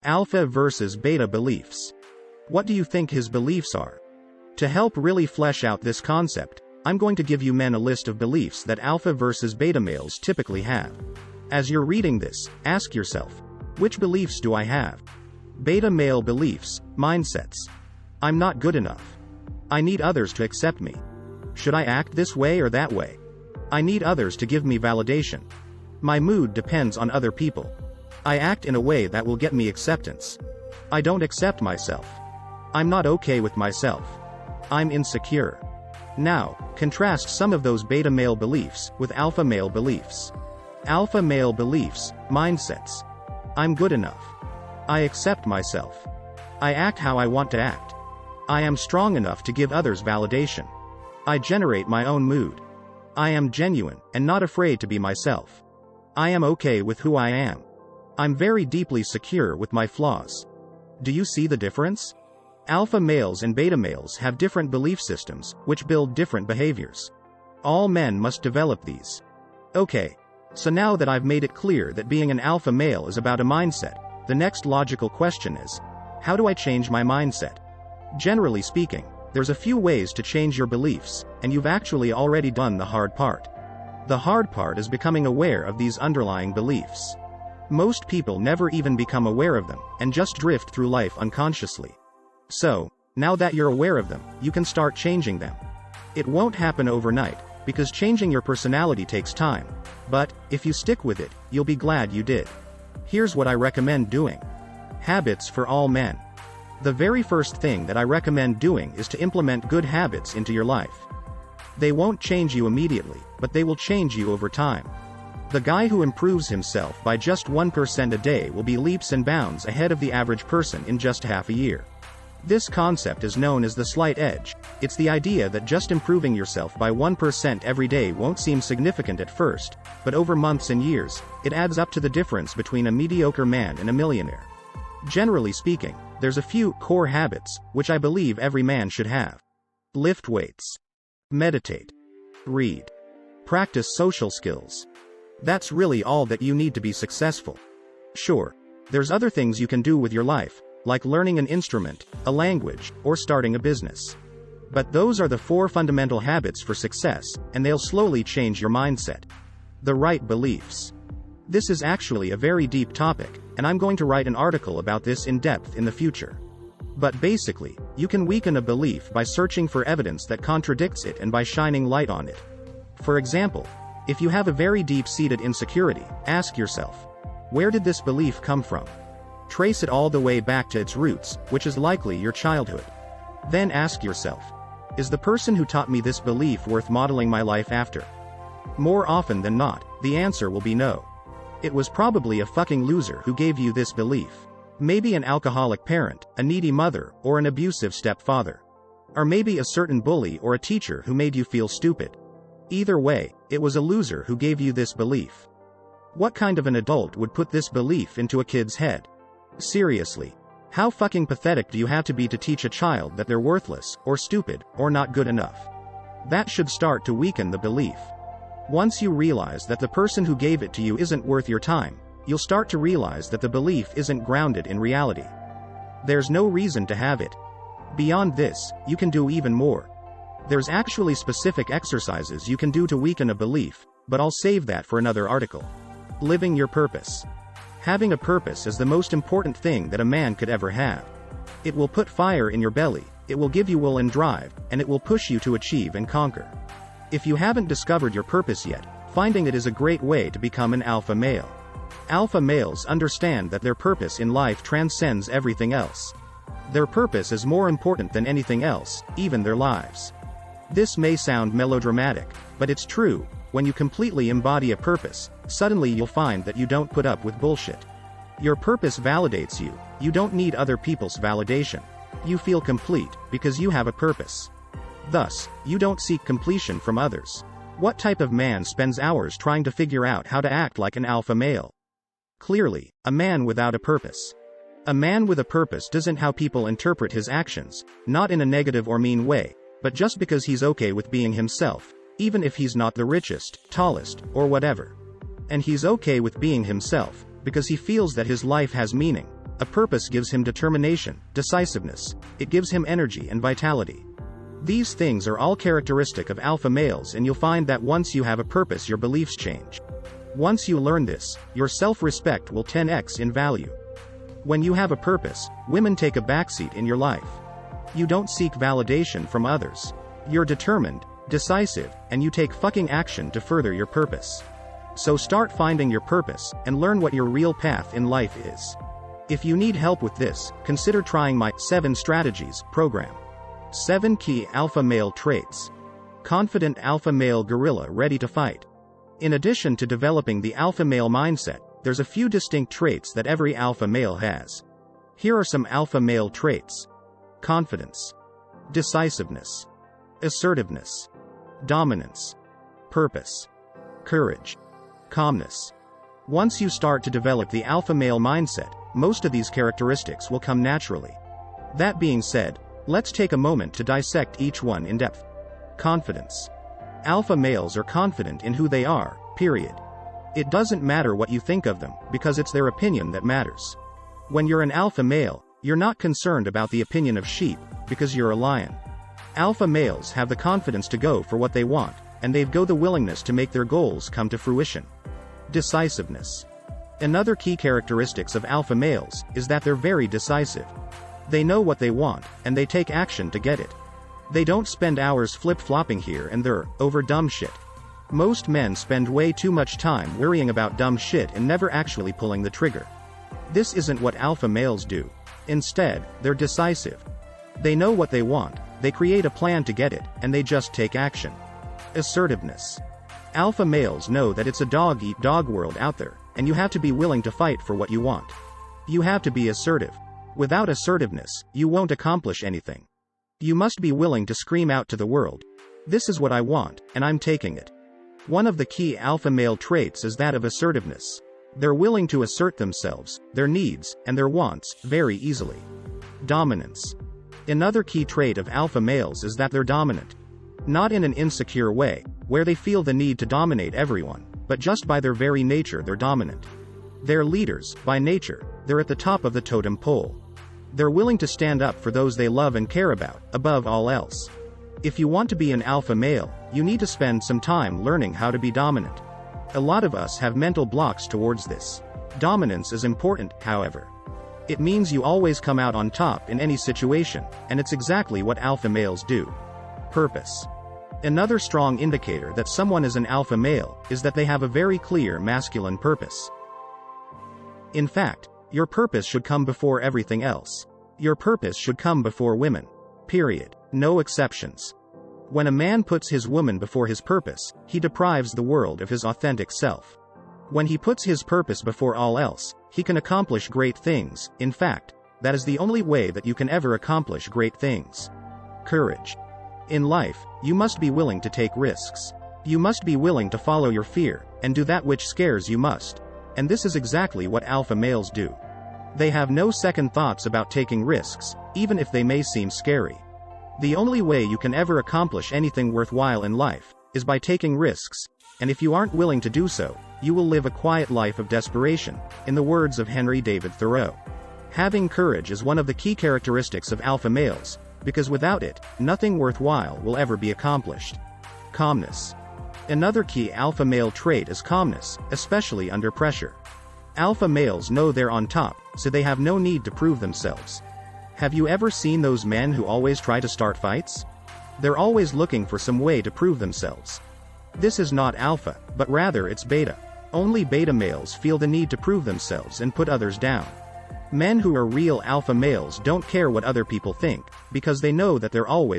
Alpha versus beta beliefs. What do you think his beliefs are? To help really flesh out this concept, I'm going to give you men a list of beliefs that alpha versus beta males typically have. As you're reading this, ask yourself, which beliefs do I have? Beta male beliefs, mindsets. I'm not good enough. I need others to accept me. Should I act this way or that way? I need others to give me validation. My mood depends on other people. I act in a way that will get me acceptance. I don't accept myself. I'm not okay with myself. I'm insecure. Now, contrast some of those beta male beliefs with alpha male beliefs. Alpha male beliefs, mindsets. I'm good enough. I accept myself. I act how I want to act. I am strong enough to give others validation. I generate my own mood. I am genuine and not afraid to be myself. I am okay with who I am. I'm very deeply secure with my flaws. Do you see the difference? Alpha males and beta males have different belief systems, which build different behaviors. All men must develop these. Okay. So now that I've made it clear that being an alpha male is about a mindset, the next logical question is, how do I change my mindset? Generally speaking, there's a few ways to change your beliefs, and you've actually already done the hard part. The hard part is becoming aware of these underlying beliefs. Most people never even become aware of them, and just drift through life unconsciously. So, now that you're aware of them, you can start changing them. It won't happen overnight, because changing your personality takes time. But, if you stick with it, you'll be glad you did. Here's what I recommend doing. Habits for all men. The very first thing that I recommend doing is to implement good habits into your life. They won't change you immediately, but they will change you over time. The guy who improves himself by just 1% a day will be leaps and bounds ahead of the average person in just half a year. This concept is known as the slight edge. It's the idea that just improving yourself by 1% every day won't seem significant at first, but over months and years, it adds up to the difference between a mediocre man and a millionaire. Generally speaking, there's a few core habits, which I believe every man should have. Lift weights. Meditate. Read. Practice social skills. That's really all that you need to be successful. Sure, there's other things you can do with your life, like learning an instrument, a language, or starting a business. But those are the 4 fundamental habits for success, and they'll slowly change your mindset. The right beliefs. This is actually a very deep topic, and I'm going to write an article about this in depth in the future. But basically, you can weaken a belief by searching for evidence that contradicts it and by shining light on it. For example, if you have a very deep-seated insecurity, ask yourself, where did this belief come from? Trace it all the way back to its roots, which is likely your childhood. Then ask yourself, is the person who taught me this belief worth modeling my life after? More often than not, the answer will be no. It was probably a fucking loser who gave you this belief. Maybe an alcoholic parent, a needy mother, or an abusive stepfather. Or maybe a certain bully or a teacher who made you feel stupid. Either way, it was a loser who gave you this belief. What kind of an adult would put this belief into a kid's head? Seriously. How fucking pathetic do you have to be to teach a child that they're worthless, or stupid, or not good enough? That should start to weaken the belief. Once you realize that the person who gave it to you isn't worth your time, you'll start to realize that the belief isn't grounded in reality. There's no reason to have it. Beyond this, you can do even more. There's actually specific exercises you can do to weaken a belief, but I'll save that for another article. Living your purpose. Having a purpose is the most important thing that a man could ever have. It will put fire in your belly, it will give you will and drive, and it will push you to achieve and conquer. If you haven't discovered your purpose yet, finding it is a great way to become an alpha male. Alpha males understand that their purpose in life transcends everything else. Their purpose is more important than anything else, even their lives. This may sound melodramatic, but it's true. When you completely embody a purpose, suddenly you'll find that you don't put up with bullshit. Your purpose validates you, you don't need other people's validation. You feel complete, because you have a purpose. Thus, you don't seek completion from others. What type of man spends hours trying to figure out how to act like an alpha male? Clearly, a man without a purpose. A man with a purpose doesn't how people interpret his actions, not in a negative or mean way, but just because he's okay with being himself, even if he's not the richest, tallest, or whatever. And he's okay with being himself, because he feels that his life has meaning, A purpose gives him determination, decisiveness. It gives him energy and vitality. These things are all characteristic of alpha males, and you'll find that once you have a purpose, your beliefs change. Once you learn this, your self-respect will 10x in value. When you have a purpose, women take a backseat in your life. You don't seek validation from others. You're determined, decisive, and you take fucking action to further your purpose. So start finding your purpose, and learn what your real path in life is. If you need help with this, consider trying my 7 Strategies program. 7 Key Alpha Male Traits. Confident alpha male gorilla ready to fight. In addition to developing the alpha male mindset, there's a few distinct traits that every alpha male has. Here are some alpha male traits. Confidence. Decisiveness. Assertiveness. Dominance. Purpose. Courage. Calmness. Once you start to develop the alpha male mindset, most of these characteristics will come naturally. That being said, let's take a moment to dissect each one in depth. Confidence. Alpha males are confident in who they are, period. It doesn't matter what you think of them, because it's their opinion that matters. When you're an alpha male, you're not concerned about the opinion of sheep, because you're a lion. Alpha males have the confidence to go for what they want, and they've got the willingness to make their goals come to fruition. Decisiveness. Another key characteristics of alpha males is that they're very decisive. They know what they want, and they take action to get it. They don't spend hours flip-flopping here and there over dumb shit. Most men spend way too much time worrying about dumb shit and never actually pulling the trigger. This isn't what alpha males do. Instead, they're decisive. They know what they want, they create a plan to get it, and they just take action. Assertiveness. Alpha males know that it's a dog-eat-dog world out there, and you have to be willing to fight for what you want. You have to be assertive. Without assertiveness, you won't accomplish anything. You must be willing to scream out to the world, "This is what I want, and I'm taking it." One of the key alpha male traits is that of assertiveness. They're willing to assert themselves, their needs, and their wants, very easily. Dominance. Another key trait of alpha males is that they're dominant. Not in an insecure way, where they feel the need to dominate everyone, but just by their very nature they're dominant. They're leaders, by nature, they're at the top of the totem pole. They're willing to stand up for those they love and care about, above all else. If you want to be an alpha male, you need to spend some time learning how to be dominant. A lot of us have mental blocks towards this. Dominance is important, however. It means you always come out on top in any situation, and it's exactly what alpha males do. Purpose. Another strong indicator that someone is an alpha male is that they have a very clear masculine purpose. In fact, your purpose should come before everything else. Your purpose should come before women. Period. No exceptions. When a man puts his woman before his purpose, he deprives the world of his authentic self. When he puts his purpose before all else, he can accomplish great things. In fact, that is the only way that you can ever accomplish great things. Courage. In life, you must be willing to take risks. You must be willing to follow your fear, and do that which scares you most. And this is exactly what alpha males do. They have no second thoughts about taking risks, even if they may seem scary. The only way you can ever accomplish anything worthwhile in life is by taking risks, and if you aren't willing to do so, you will live a quiet life of desperation, in the words of Henry David Thoreau. Having courage is one of the key characteristics of alpha males, because without it, nothing worthwhile will ever be accomplished. Calmness. Another key alpha male trait is calmness, especially under pressure. Alpha males know they're on top, so they have no need to prove themselves. Have you ever seen those men who always try to start fights? They're always looking for some way to prove themselves. This is not alpha, but rather it's beta. Only beta males feel the need to prove themselves and put others down. Men who are real alpha males don't care what other people think, because they know that they're always